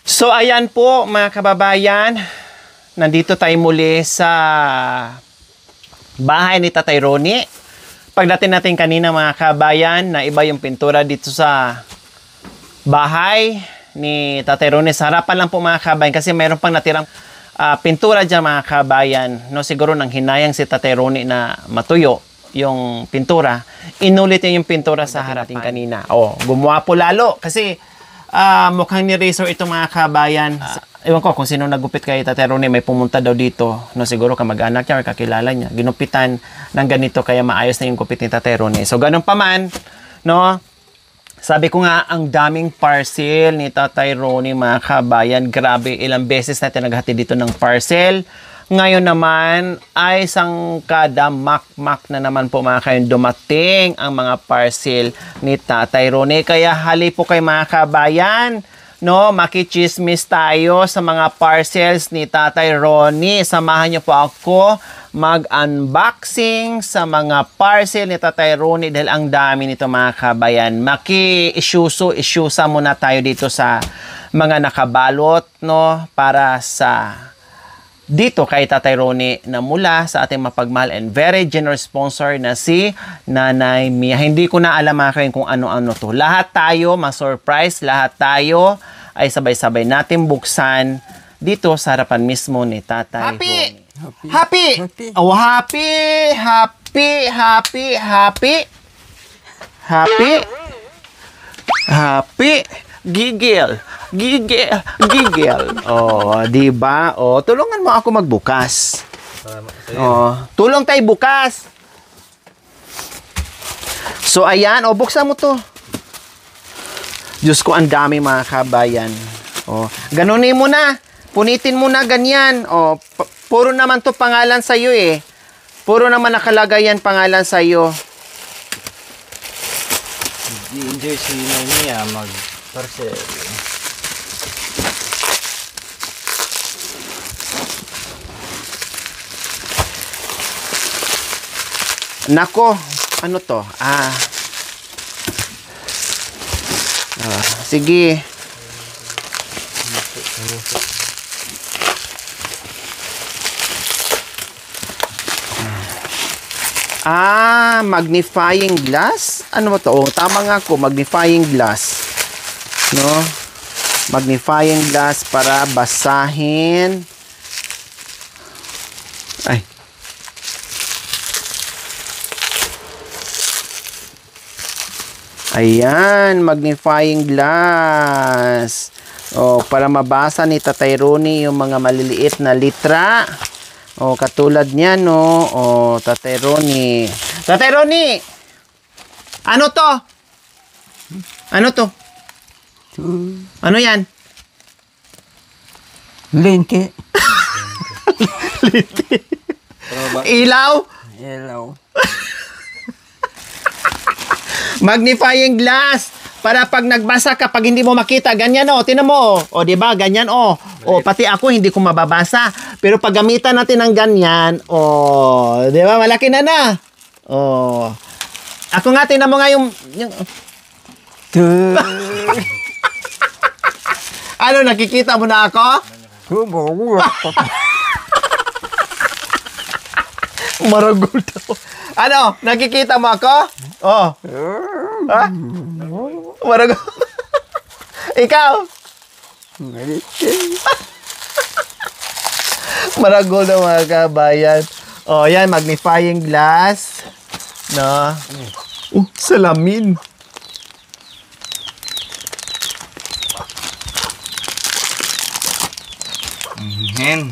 So ayan po mga kababayan, nandito tayo muli sa bahay ni Tatay Ronnie. Pagdating natin kanina mga kababayan, na iba yung pintura dito sa bahay ni Tatay Ronnie. Sa harapan lang po mga kababayan kasi mayroon pang natirang pintura dyan mga kababayan. No, siguro nang hinayang si Tatay Ronnie na matuyo yung pintura, inulit niya yung pintura sa harapan kanina. Oh, gumawa po lalo kasi mukhang ni-razor ito mga kabayan. Ewan ko kung sino nagupit kay Tatay Ronnie, may pumunta daw dito. No, siguro kamag-anak niya or kakilala niya. Ginupitan ng ganito kaya maayos na yung gupit ni Tatay Ronnie. So, ganun pa man, no? Sabi ko nga, ang daming parcel ni Tatay Ronnie mga kabayan. Grabe, ilang beses natin naghati dito ng parcel. Ngayon naman ay kada mak-mak na naman po mga kabayan dumating ang mga parcel ni Tatay Ronnie. Kaya hali po kay mga kabayan, no, makichismis tayo sa mga parcels ni Tatay Ronnie. Samahan niyo po ako mag-unboxing sa mga parcel ni Tatay Ronnie dahil ang dami nito mga kabayan. Maki-isyusa muna tayo dito sa mga nakabalot, no, para sa dito kay Tatay Ronnie na mula sa ating mapagmahal and very generous sponsor na si Nanay Mia. Hindi ko na alam mga kabayan kung ano-ano to. Lahat tayo ma-surprise, lahat tayo ay sabay-sabay natin buksan dito sa harapan mismo ni Tatay Ronnie. Happy! Oh, happy! Happy! Happy! Happy! Happy! Happy! Gigil! Gigil! Gigil! Oh, di ba? Oh, tulungan mo ako magbukas. Oh, tulong tayo bukas. So, ayan. Oh, buksan mo to. Diyos ko, ang dami mga kabayan. Oh, ganunin mo na. Punitin mo na ganyan. Oh, puro naman to pangalan sa'yo eh. Puro naman nakalagay yan pangalan sa'yo. Enjoy si Mia mag-parcel. Nako, ano to? Sige. Magnifying glass? Ano ba to? Oh, tama nga ko, magnifying glass. No? Magnifying glass para basahin. Ay. Ayan, magnifying glass. Oh, para mabasa ni Tatay Ronnie yung mga maliliit na litra. Oh, katulad niya, no? Oh, Tatay Ronnie. Tatay Ronnie! Ano to? Ano to? Ano yan? Lente. Lente. Ilaw? Hello. Magnifying glass. Para pag nagbasa ka, pag hindi mo makita, ganyan o. Tinan mo. O, diba? Ganyan o. O, pati ako, hindi ko mababasa. Pero pag gamitan natin ng ganyan, o, diba? Malaki na na. O. Ako nga, tinan mo nga yung ano, nakikita mo na ako? Maragol daw. Ano, nakikita mo ako? Oh. Ha? Maragol. Ikaw? Maragol na mga kabayan. Oh, yan, magnifying glass. No. Salamin. Hen.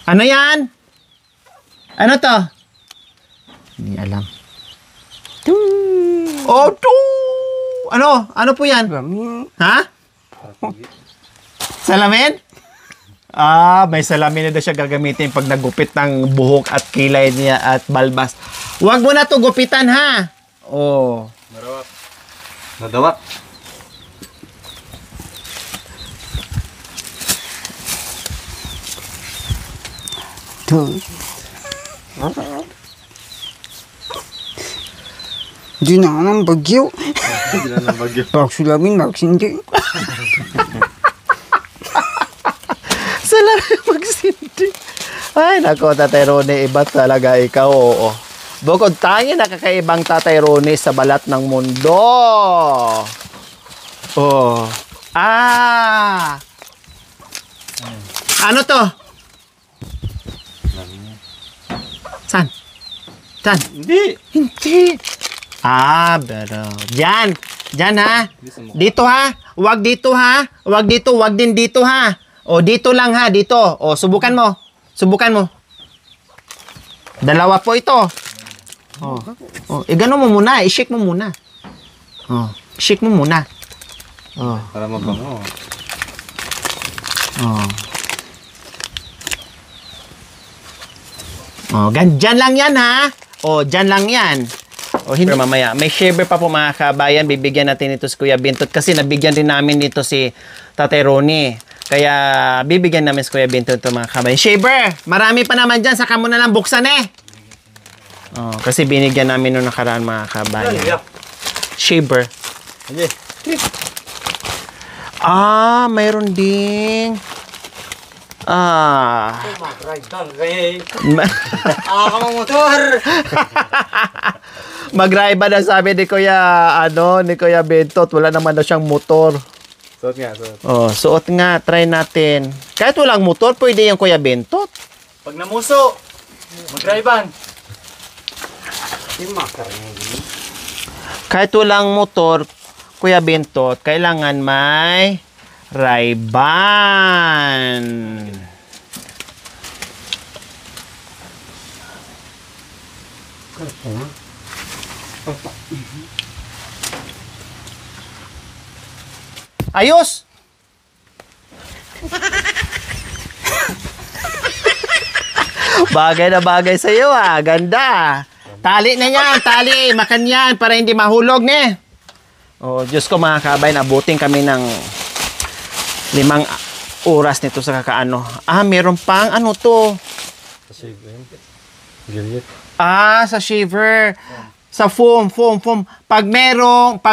Ano yan? Ano to? Hindi alam. Oh, Ano? Ano po yan? Salamin. Ha? Salamin? May salamin na daw siya gagamitin pag nagupit ng buhok at kilay niya at balbas. Huwag mo na to gupitan, ha? Oh. Nadawat. Ito. Di na nga ng bagyo. Hindi na ng bagyo. Pagsulamin, magsindi. Salamin magsindi. Ay, nako, Tatay Ronnie, iba talaga ikaw, oo. Bukod tayo, nakakaibang Tatay Ronnie sa balat ng mundo. Oh. Ano to? San? San? Hindi. Hindi. Pero. Diyan. Diyan, ha? Dito, ha? Huwag dito, ha? Huwag dito. Huwag din dito, ha? O, dito lang, ha? Dito. O, subukan mo. Subukan mo. Dalawa po ito. O, gano'n mo muna. I-shake mo muna. O, shake mo muna. O. Para mabango. Dyan lang yan, ha? O, dyan lang yan. O, hindi. Pero mamaya, may shaver pa po mga kabayan. Bibigyan natin ito si Kuya Bintot kasi nabigyan din namin dito si Tatay Ronnie. Kaya, bibigyan namin si Kuya Bintot ito mga kabayan. Shaver! Marami pa naman dyan. Saka mo na lang buksan, eh. Kasi binigyan namin nung nakaraan mga kabayan. Shaver. Hindi. Mayroon ding... Mag-ride lang kay... motor! Mag-ride ba na sabi ni Kuya, ni Kuya Bentot, wala naman na siyang motor. Suot nga, suot. Suot nga, try natin. Kahit walang motor, pwede yung Kuya Bentot. Pag namuso, mag-drive-an. Kahit walang motor, Kuya Bentot, kailangan may Ray-Ban. Ayos! Bagay na bagay sa iyo, ganda. Tali na yan, tali. Makan yan para hindi mahulog, ne. Diyos ko mga kabay, nabuting kami ng 5 oras nito sa kakaano. Meron pang ano to? Sa shaver. Sa foam. Pag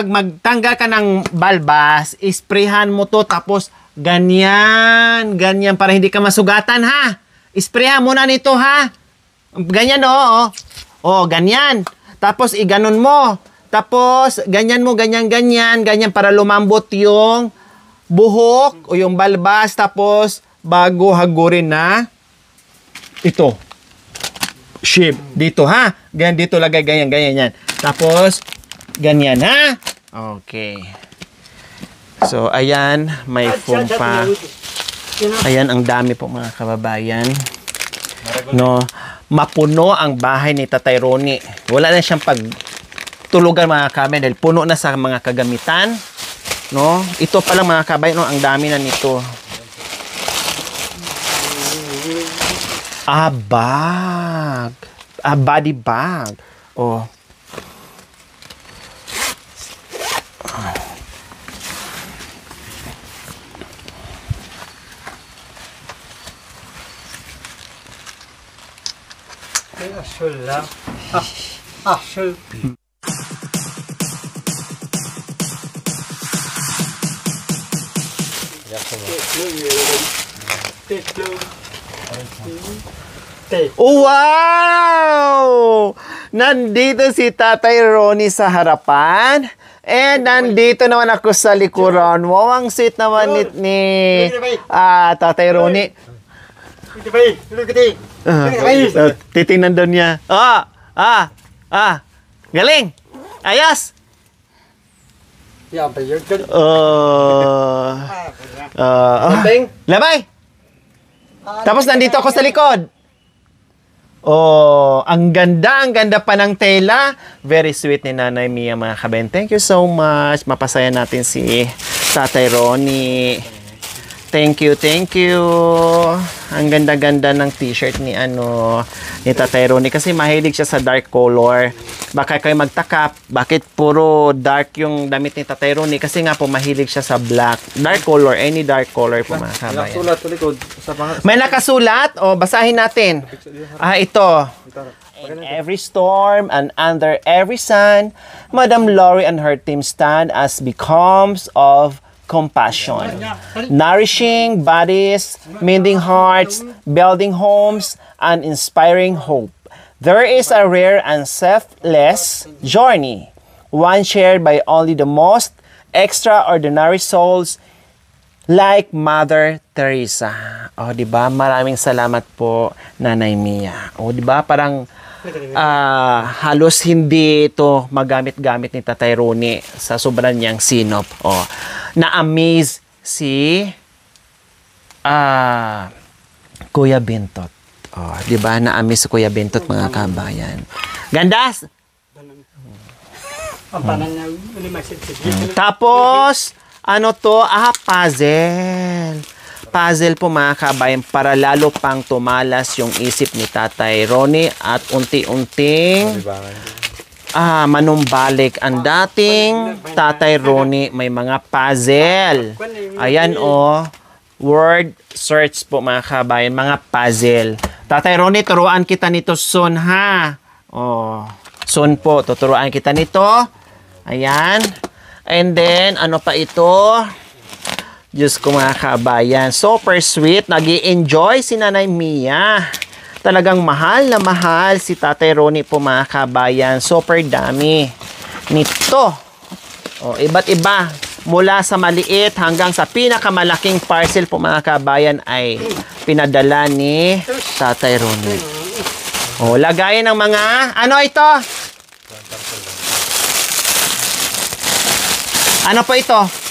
magtanggal ka ng balbas, isprayhan mo to tapos ganyan para hindi ka masugatan, ha? Isprayhan mo na nito, ha? Ganyan, ganyan. Tapos iganon mo. Tapos ganyan mo, ganyan para lumambot yung buhok o yung balbas. Tapos bago hagurin na ito. Shape. Dito, ha? Ganyan, dito lagay, ganyan yan. Tapos, ganyan, ha? Okay. So, ayan. May foam pa. Ayan, ang dami po mga kababayan. Mapuno ang bahay ni Tatay Ronnie. Wala na siyang pagtulugan mga kababayan dahil puno na sa mga kagamitan. Ito pa lang mga kababayan, ang dami na nito. Bag. Body bag. Asul lang. Asul. Wow! Nandito si Tatay Ronnie sa harapan. And nandito naman ako sa likuran. Wow, ang sweet naman ni Tatay Ronnie. Titingnan doon niya. Galing! Ayos! Labay! Tapos nandito ako sa likod. Oh, ang ganda pa ng tela. Very sweet ni Nanay Mia, mga kabayan. Thank you so much. Mapasaya natin si Tatay Ronnie. Thank you, thank you. Ang ganda-ganda ng t-shirt ni Tatay Ronnie kasi mahilig siya sa dark color. Baka kayo magtaka, bakit puro dark yung damit ni Tatay Ronnie? Kasi nga po mahilig siya sa black. Dark color, any dark color po, mga kabayan. Nakasulat sa likod. May nakasulat? O, basahin natin. Ito. In every storm and under every sun, Madam Lori and her team stand as becomes of compassion, nourishing bodies, mending hearts, building homes, and inspiring hope. There is a rare and selfless journey, one shared by only the most extraordinary souls like Mother Teresa. O, di ba? Maraming salamat po, Nanay Mia. O, di ba? Parang halos hindi ito magamit-gamit ni Tatay Ronnie sa sobrang niyang sinop. O, na-amaze si Kuya Bintot. O, di ba? Na-amaze si Kuya Bintot, mga kabayan. Gandas! Tapos, ano to? Puzzle. Puzzle po, mga kabayan, para lalo pang tumalas yung isip ni Tatay Ronnie at unti-unting manumbalik ang dating Tatay Ronnie. May mga puzzle. Ayan word search po, mga kabayan, mga puzzle. Tatay Ronnie, turuan kita nito soon, ha? Soon po, tuturuan kita nito. Ayan. And then, ano pa ito? Diyos ko, mga kabayan. Super sweet. Nag-i-enjoy si Nanay Mia. Talagang mahal na mahal si Tatay Ronnie po, mga kabayan. Super dami nito. Iba't iba. Mula sa maliit hanggang sa pinakamalaking parcel po, mga kabayan, ay pinadala ni Tatay Ronnie. Lagayan ng mga... Ano ito? Ano po ito?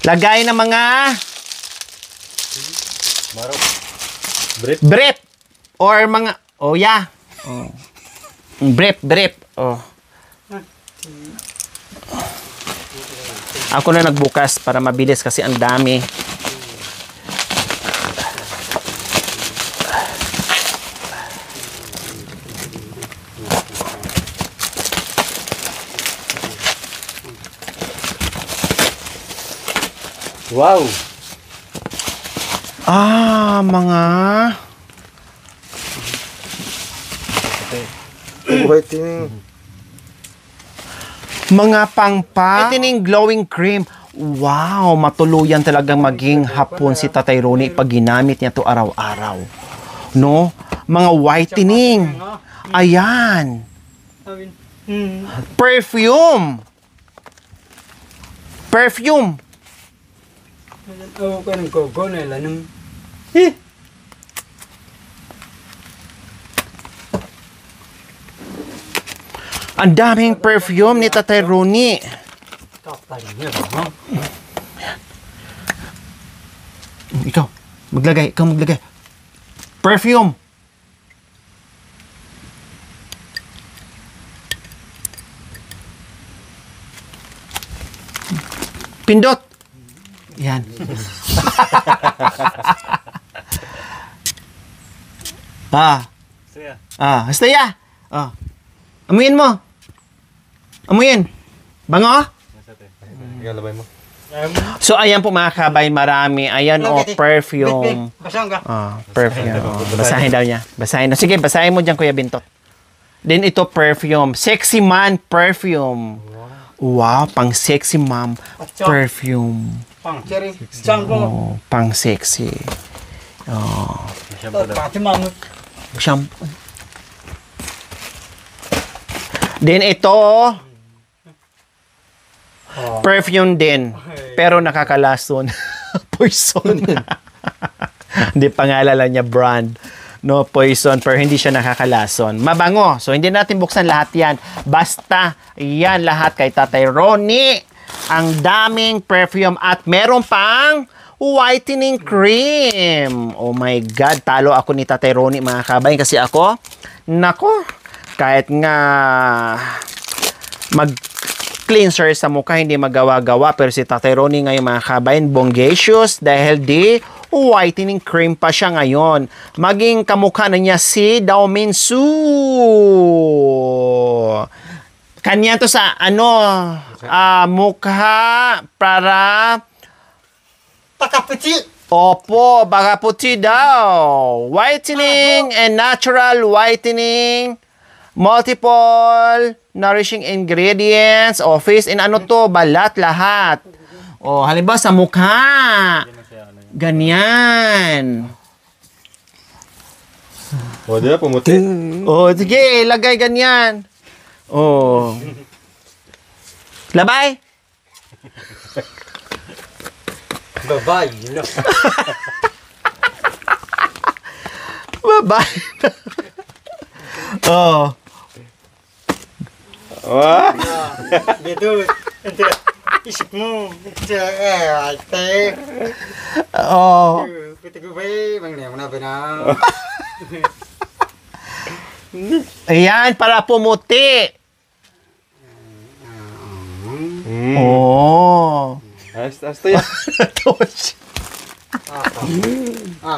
Lagay ng mga brief or mga brief. Ako na nagbukas para mabilis kasi ang dami. Wow! Mga... Mga pang-whitening glowing cream. Wow! Matuluyan talagang maging hapon si Tatay Ronnie pag ginamit niya to araw-araw. No? Mga whitening. Ayan. Perfume. Ang daming perfume ni Tatay Ronnie. Ikaw maglagay. Perfume. Pindot. Yan. Hastaya. Amuyin mo. Bango? Igalabay mo. So, ayan po, mga kabay, marami. Ayan, perfume. Perfume. Basahin daw niya. Sige, basahin mo dyan, Kuya Bintot. Then, ito, perfume. Sexy Man perfume. Wow, pang sexy mom perfume. Pang sexy. Shampoo. Then ito, perfume din, pero nakakalason. Poison. Hindi pangalan lang niya brand. No, poison, pero hindi siya nakakalason. Mabango. So, hindi natin buksan lahat yan. Basta, yan lahat kay Tatay Ronnie. Ang daming perfume at meron pang whitening cream. Oh my God, talo ako ni Tatay Ronnie mga kabayan kasi ako, nako, kahit nga mag-cleanser sa mukha, hindi magawa-gawa. Pero si Tatay Ronnie ngayon mga kabayan, bongacious dahil di whitening cream pa siya ngayon. Maging kamukha na niya si Dao Minsu. Kanya to sa mukha para Pakaputi. opo, baka puti daw. Whitening and natural whitening. Multiple nourishing ingredients. O face and balat lahat. O halimbawa sa mukha. Ganyan. O, di ba? Pumuti. O sige, lagay ganyan. O. Labay. Babay. No? Babay. Oh. Wah! Dito. Isip mo. Ate. Oh. Pwede ko ba Bang na ba na? Ayan, para pumuti. Oh. Hasta yan.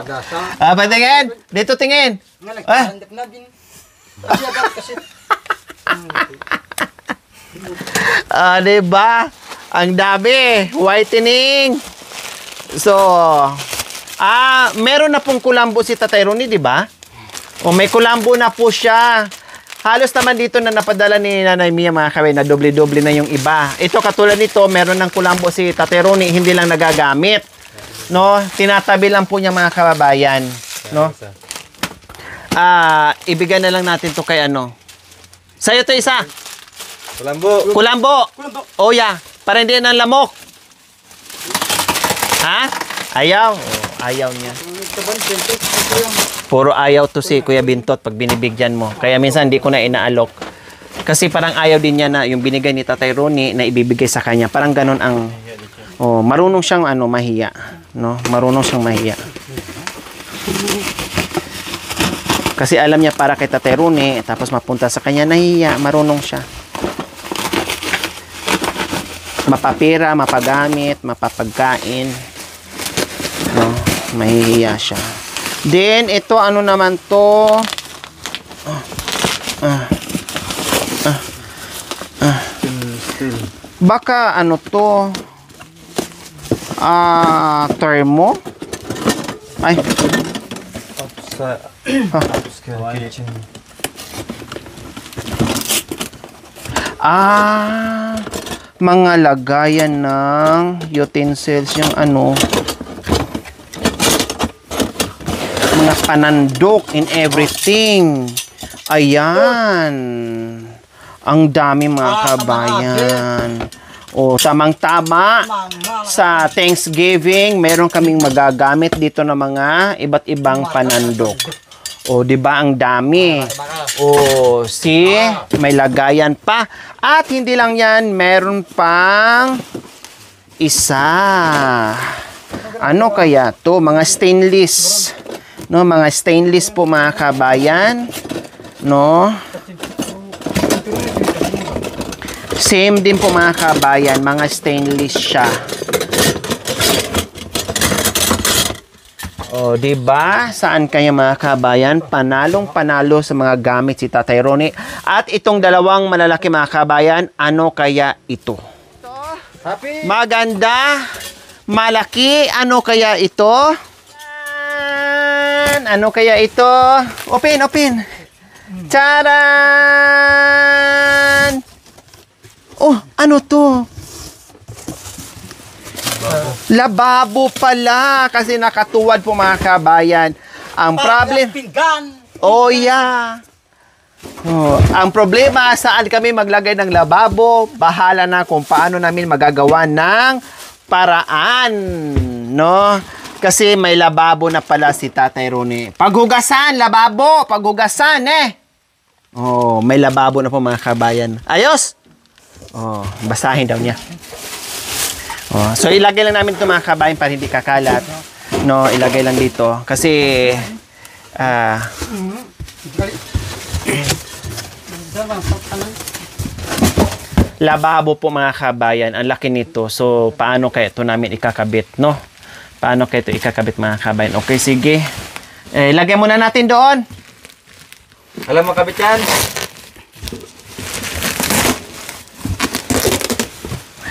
Dasa. Patingin. Dito tingin. Nagkahandap na din. Kasi. Diba? Ang dami. Whitening. So, meron na pong kulambo si Tatay Ronnie, di ba? O may kulambo na po siya. Halos naman dito na napadala ni Nanay Mia mga kabayan na doble-doble na yung iba. Ito katulad nito, meron ng kulambo si Tatay Ronnie, hindi lang nagagamit. No? Tinatabi lang po niya mga kababayan. No? Ibigay na lang natin to kay Sa'yo to isa. Kulambo. Kulambo. Oh yeah. Para hindi ng lamok. Ha? Ayaw. Ayaw niya. Puro ayaw to si Kuya Bintot pag binibigyan mo. Kaya minsan hindi ko na inaalok. Kasi parang ayaw din niya na yung binigay ni Tatay Ronnie na ibibigay sa kanya. Parang ganun ang marunong siyang mahiya, no? Marunong siyang mahiya. Kasi alam niya para kay Tatay Ronnie, tapos mapunta sa kanya nahiya, marunong siya. Mapapira, mapagamit, mapapagkain. No? Mahihiya siya. Then, ito, naman to? Baka, to? Thermo? Ay. Sa kitchen. Mga lagayan ng utensils, yung mga panandok and everything. Ayan. Ang dami mga kabayan. O, tamang-tama. Sa Thanksgiving, meron kaming magagamit dito ng mga iba't ibang panandok. O, di ba ang dami? O, may lagayan pa. At hindi lang yan, meron pang isa. Ano kaya to? Mga stainless. No, mga stainless po mga kabayan. No? Same din po mga kabayan, mga stainless siya. O, di ba? Saan kaya mga kabayan? Panalong-panalo sa mga gamit si Tatay Ronnie. At itong dalawang malalaki mga kabayan, ano kaya ito? Happy! Maganda, malaki, ano kaya ito? Ano kaya ito? Open, open. Charan! Oh, ano to? Lababo pala kasi nakatuwad po mga kabayan. Ang problem... Oh, yeah. Oh, ang problema, saan kami maglagay ng lababo, bahala na kung paano namin magagawa ng paraan. No? Kasi may lababo na pala si Tatay Ronnie. Paghugasan, lababo! Paghugasan, Oh, may lababo na po mga kabayan. Ayos! Oh, basahin daw niya. Oh, so ilagay lang namin ito mga kabayan para hindi kakalat. No, ilagay lang dito. Kasi, lababo po mga kabayan. Ang laki nito. So, paano kaya ito namin ikakabit, no? Paano kaya ito ikakabit mga kabayan? Okay, sige. Ilagay muna natin doon. Alam mo, kabit yan?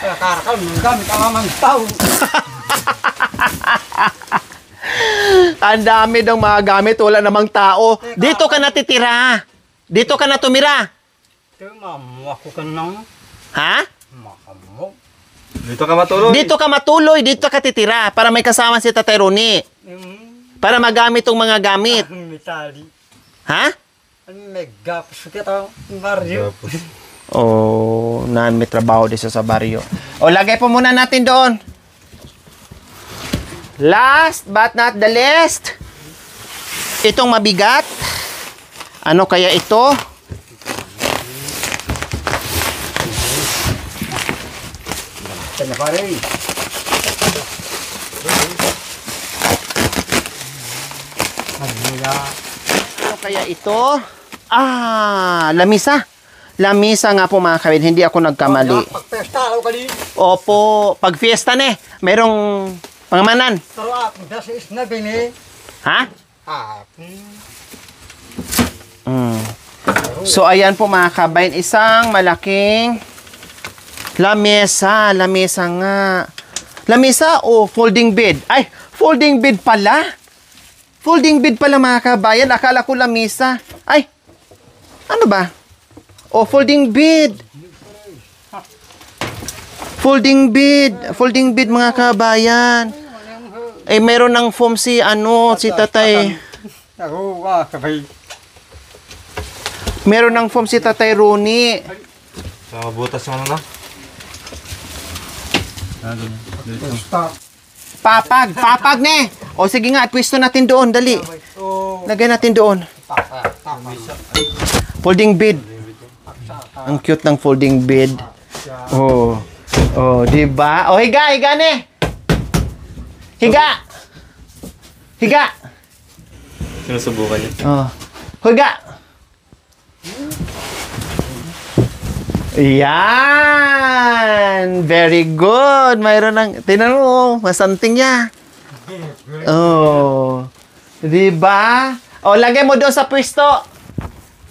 Karakal, gamit ang amang tao. Ang dami daw mga gamit. Wala namang tao. Dito ka natitira. Dito ka na tumira. Ito, mamuha ko ka nang. Ha? Makamu. Dito ka matulog. Dito ka matuloy. Dito ka titira. Para may kasama si Tatay Ronnie. Para magamit tong mga gamit. Ang mitali. Ha? Ang megapos kita, Mario. O, naan may trabaho dito sa baryo. O, lagay po muna natin doon. Last but not the least. Itong mabigat. Ano kaya ito? Ito na pare. Ano kaya ito? Lamisa. Lamisa nga po mga kawin. Hindi ako nagkamali. Pagpesta, alaw ka din. Opo, pag fiesta na merong pangamanan. Pero ako, dasa is na bini. Ha? Ako. So, ayan po mga kabayan. Isang malaking lamesa. Lamesa nga. Lamesa o folding bed? Ay, folding bed pala. Folding bed pala mga kabayan. Akala ko lamesa. Ay, ano ba? O, folding bed. Folding bed. Folding bed mga kabayan. Eh, meron ng foam si Tatay. Ako, kabay. Meron ng foam si Tatay Ronnie. Sa butas yung ano na? Pagpesta. Papag ne. O sige nga, pwesto natin doon, dali. Lagay natin doon. Folding bed. Ang cute ng folding bed. Oh. Oh, di ba? Oh, higa ne. Higa. Sinusubukan niya. Oh. Higa. Yan! Very good! Mayroon ng... Tingnan mo, masanting niya. Oh. Diba? O, lagay mo doon sa pwesto.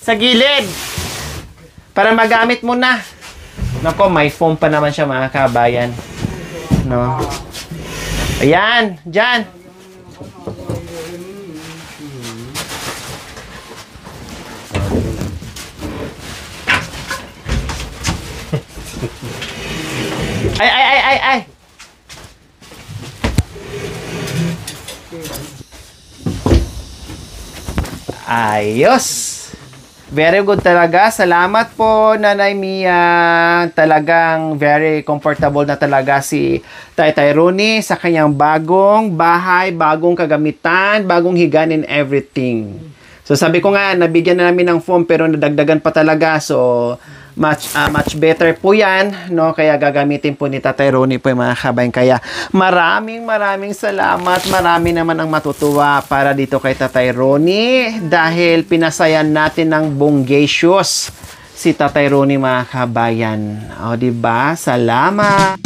Sa gilid. Para magamit mo na. Nako, may foam pa naman siya mga kabayan. No? Ayan, dyan. Ay. Ayos. Very good talaga. Salamat po, Nanay Mia. Talagang very comfortable na talaga si Tatay Ronnie sa kanyang bagong bahay, bagong kagamitan, bagong higan and everything. So sabi ko nga, nabigyan na namin ng foam pero nadagdagan pa talaga. So much better po yan, no? Kaya gagamitin po ni Tatay Ronnie po yung mga kabayan. Kaya maraming salamat. Marami naman ang matutuwa para dito kay Tatay Ronnie dahil pinasayan natin ng bonggacious si Tatay Ronnie mga kabayan. O, diba? Salamat!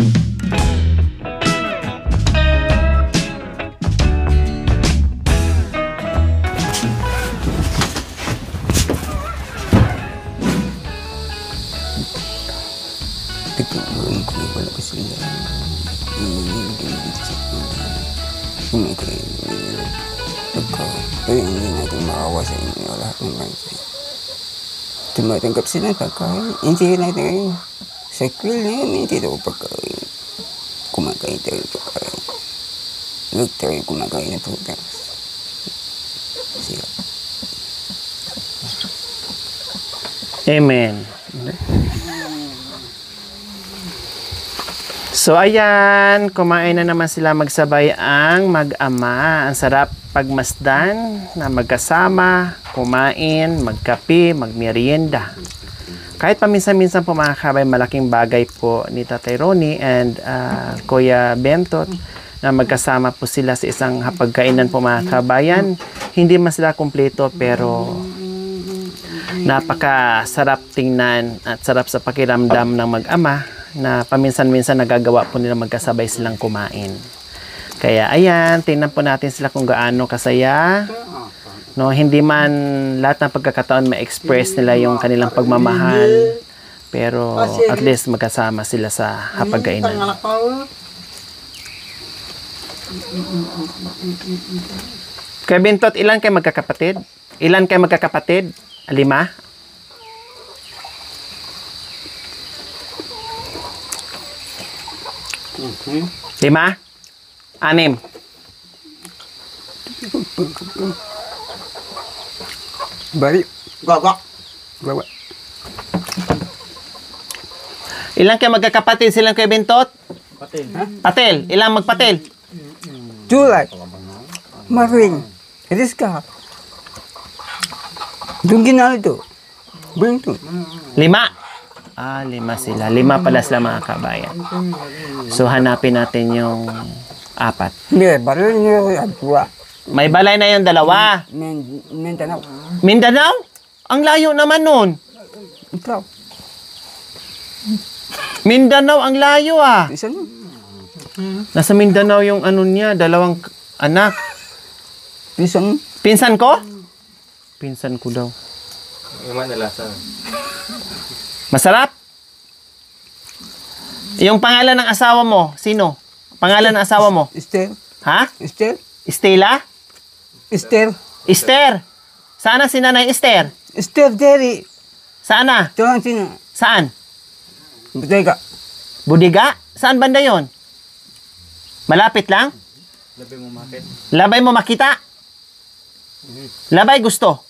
Tignan ko wala ko sila. Pero hindi natin makawa sa inyo lahat ng bansa. Tumatanggap sila pagkain. Hindi natin sa kwil na yan, hindi tayo pagkain. Kumakain tayo pagkain. Huwag tayo kumakain na pagkain. Siya. Amen. So, ayan, kumain na naman sila magsabay ang mag-ama. Ang sarap pagmasdan na magkasama, kumain, magkape, magmerienda. kahit paminsan-minsan po mga kabay, malaking bagay po ni Tatay Ronnie and Kuya Bentot na magkasama po sila sa isang hapagkainan po mga kabayan. Hindi man sila kumpleto pero napakasarap tingnan at sarap sa pakiramdam ng mag-ama na paminsan-minsan nagagawa po nila magkasabay silang kumain. Kaya ayan, tingnan po natin sila kung gaano kasaya. No, hindi man lahat ng pagkakataon ma-express nila yung kanilang pagmamahal. Pero at least magkasama sila sa hapagkainan. Kaya Bintot, ilan kayo magkakapatid? Ilan kayo magkakapatid? 5? Lima? 6? Bari. Gagak. Gagak. Ilan kayo magkakapatid? Silang kayo Bintot? Patil. Patil. Ilang magpatil? July. Maring. Rizka. Dungin na ito. Bento. 5? 5 sila. 5 pala sila mga kabayan. So, hanapin natin yung 4. Hindi, bari niyo yung dua. May balay na yung 2. Mindanao. Mindanao? Ang layo naman nun. Ikaw. Mindanao, ang layo ah. Isa mo. Nasa Mindanao yung ano niya, 2 anak. Isang. Pinsan ko? Pinsan ko daw. Yung manalasa. Masarap? Yung pangalan ng asawa mo, sino? Pangalan ng asawa mo? Esther. Ha? Esther. Estela? Esther. Esther. Saan ang si Nanay Esther? Esther Derry. Saan na? Ito ang sino. Saan? Butega. Budiga? Saan banda yon? Malapit lang? Labi mo makit. Labay mo makita? Labay gusto?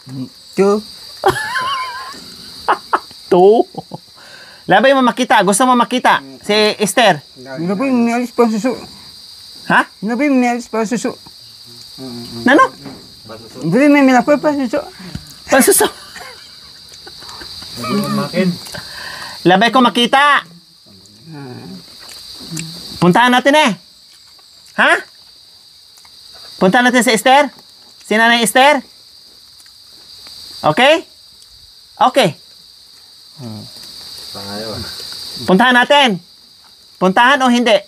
Ito. To. Labay mo makita. Gusto mo makita? Si Esther. Nabi minalis pa suso. Ha? Nabi minalis pa suso. Nano? Nabi may minalis pa suso. Pansuso. Labi mo makit. Labay ko makita. Puntahan natin eh. Ha? Puntahan natin si Esther? Si Nanay Esther? Okay? Okay. Pangayo ah. Puntahan natin. Puntahan o hindi?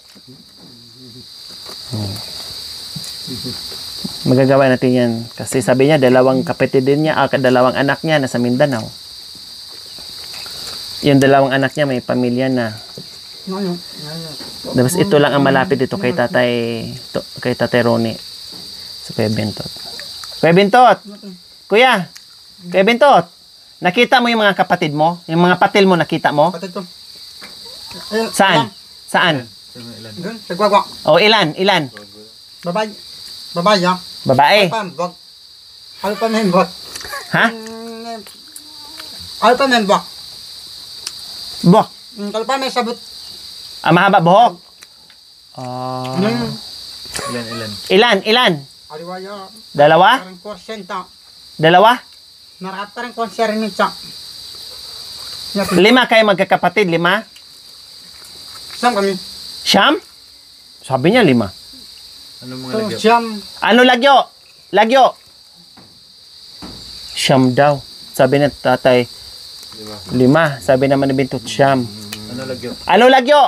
Magagawa natin yan. Kasi sabi niya, 2 kapatid din niya, 2 anak niya nasa Mindanao. Yung 2 anak niya may pamilya na. Tapos ito lang ang malapit dito kay Tatay Ronnie. Sa Kuya Bentot. Kuya Bentot! Kuya! Kuya Bentot! Nakita mo yung mga kapatid mo? Yung mga patil mo nakita mo? Patay to. Saan? Saan? Doon, sa gwagwa. O ilan? Ilan? Babay. Babay, ha? Babae. Pambog. Ano pa membok? Ha? Ano pa membok? Buhok. Ano pa may sabot? Mahaba buhok. Ilan. Ilan? Aliwaya. 2? Parang korsenta. 2? Marakat parang konser minsa. 5 kayo magkakapatid? 5? Saan kami? Siyam? Sabi niya 5. Ano mga So, lagyo? siyam. Ano lagyo? Lagyo? Siyam daw. Sabi ng tatay, 5. Sabi naman ni Bintot, siyam. Ano lagyo? Ano lagyo?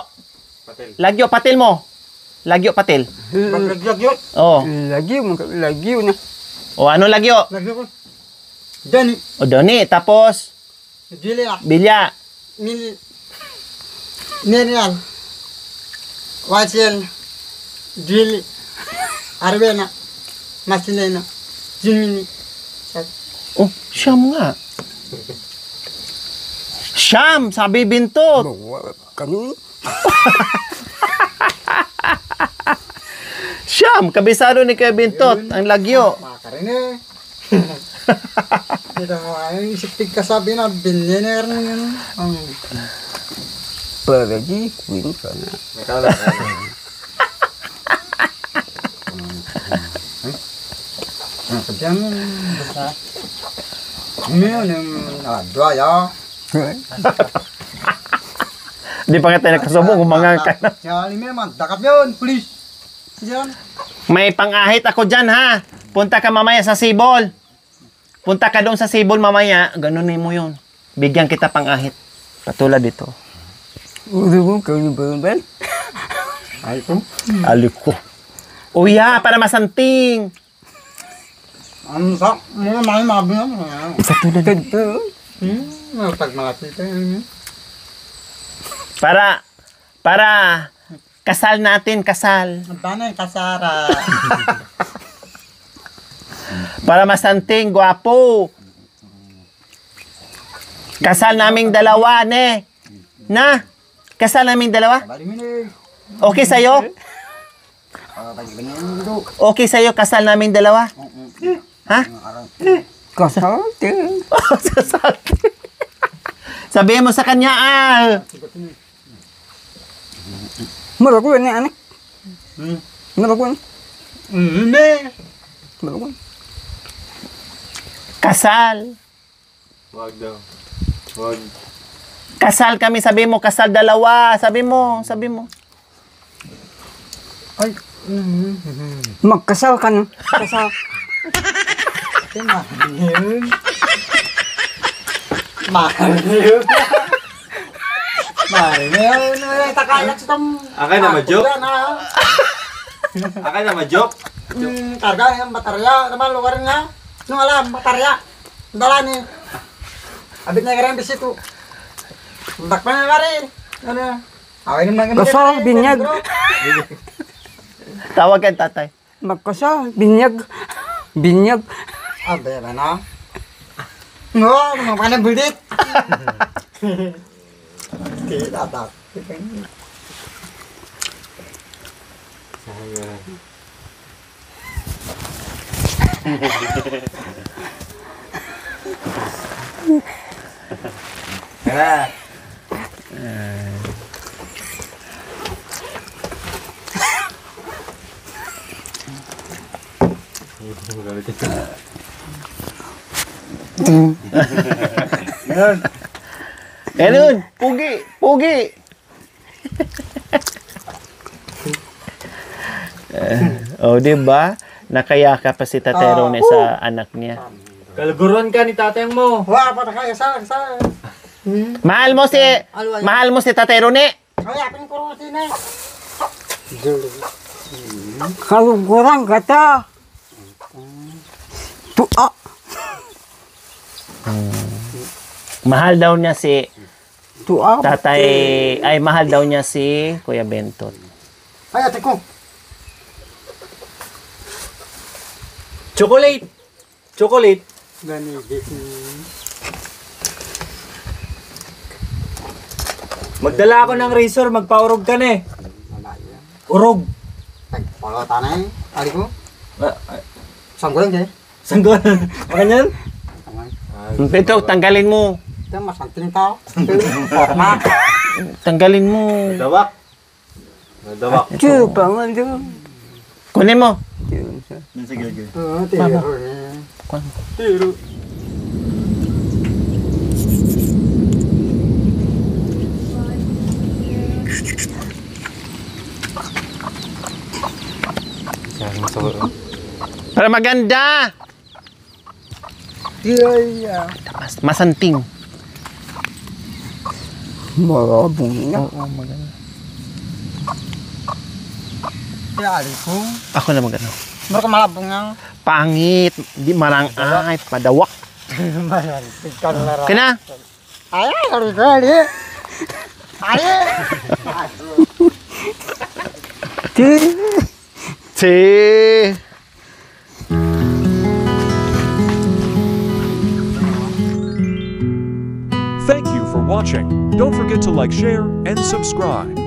Patil. Lagyo, patil mo. Lagyo, patil. Baglaglag yun. Oh. Lagyo na. O ano lagyo? Laglag ko. Dani. O doni. Tapos, Dili ah. bilya. Mineral. Wajel. Dili. Arbena. Masinena. Jimini. Oh, siyam nga. Siyam, sabi Bintot. Kanun. Siyam, kabisado ni Kuya Bintot, ang lagyo. Makarin eh. Dito mo ay isipig kasabi na billionaire na yun. Ang Paragi. Queen ka na. May kalat. sabihan mo. Basta. Ano yun yung dwaya. Di pa nga tayo nakasubong, umangang ka na. Si Halim naman, dakap yun, please. Diyan. May pang-ahit ako dyan, ha? Punta ka mamaya sa Sibol. Punta ka doon sa Sibol mamaya. Ganunin mo yun. Bigyan kita pang-ahit. Katulad dito. Ulo ko, kayo ba ba? Ay ko. Aliko. Uya, para masanting. Ano sa? Mga mabi na. Katulad. Pag malapit tayo. Para kasal natin, kasal. Paano yung kasara? Para masanting, gwapo. Kasal naming dalawa, ne. Na? Kasal naming dalawa? Bari mo na. Okay sa'yo? Okay sa'yo, kasal naming dalawa? Ha? Kasal? Kasal. Sabihin mo sa kanya, Malago yan anak. Malago yan. Hindi. Malago yan. kasal. Wag daw. Wag. Kasal kami, sabi mo, kasal dalawa. Sabi mo. Ay. Magkasal ka na. Kasal. Mahal yun. Mahal yun. Takayak sa tam. Akay na ma-joke? Akay na ma-joke? Karga yung baterya. Naman lugar nga. Nung alam, baterya. Dala ni. Abit na karang bisito. Bakpa na rin. Ano? Away naman kami. Kasal, binyag. Tawag ang tatay. Magkasal, binyag. Binyag. Abe ba na? No, naman pa na bulit. Tidak tak. Kaya. Ganun, pugi. Oh, di ba? Nakayaka pa si Tatero sa anak niya. Kalguruan ka ni tatayang mo. Wah, pa kaya sa. Mahal mo si Tatero ni. Ay, apin ko rin sini. Kaluguran kata. Tua. Mahal daw niya si Tua. Tatay, ay mahal daw niya si Kuya Bentot. Ay, ate ko. Chocolate. Chocolate. Gani, Magdala ako ng razor, magpaurog ka na eh. Urog. Pagpalo tanay, ali ko. Sanggulang deh. Sanggon. Makanyan? Ito, tanggalin mo. Ito masanting tao. Forma. Tanggalin mo. Nadawak. Nadawak. Tiyo pa man doon. Kunin mo. Sige. Tiro. Tiro. Para maganda. Iya. Masanting. Marabong na. Oo, maganda. Ya, ali ko. Ako na maganda. Mereka malabong nga. Pangit. Di marangay. Padawak. Bayan, tingkan lara. Kena. Ay, ali ko, ali. Ali. Si. Thank you for watching. Don't forget to like, share, and subscribe.